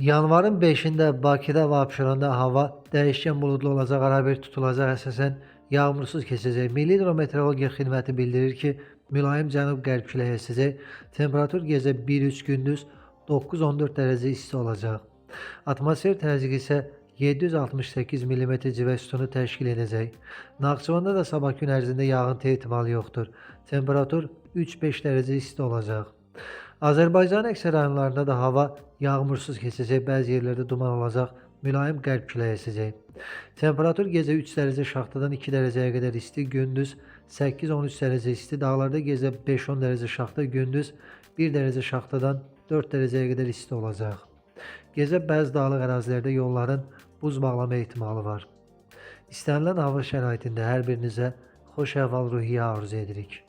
Yanvarın 5'ində Bakıda və Abşeronda hava dəyişkən buludlu olacaq, arabir tutulacaq, əsasən yağmursuz keçəcək. Milli Hidrometeorologiya Xidməti bildirir ki, mülayim cənub-qərb küləyi əsəcək. Temperatur gecə 1-3, gündüz 9-14 dərəcə isti olacaq. Atmosfer təzyiqi isə 768 mm civə sütunu təşkil edəcək. Naxçıvanda da sabah gün ərzində yağıntı ehtimalı yoxdur. Temperatur 3-5 dərəcə isti olacaq. Azərbaycanın əksər rayonlarında da hava yağmursuz keçəcək, bəzi yerlərdə duman olacaq, mülayim qərb küləyi əsəcək. Temperatur gecə 3 dərəcə şaxtadan 2 dərəcəyə qədər isti, gündüz 8-13 dərəcə isti, dağlarda gecə 5-10 dərəcə şaxta, gündüz 1 dərəcə şaxtadan 4 dərəcəyə qədər isti olacaq. Gecə bəzi dağlıq ərazilərdə yolların buz bağlama ehtimalı var. İstənilən hava şəraitində hər birinizə xoş əhval-ruhiyyə arzu edirik.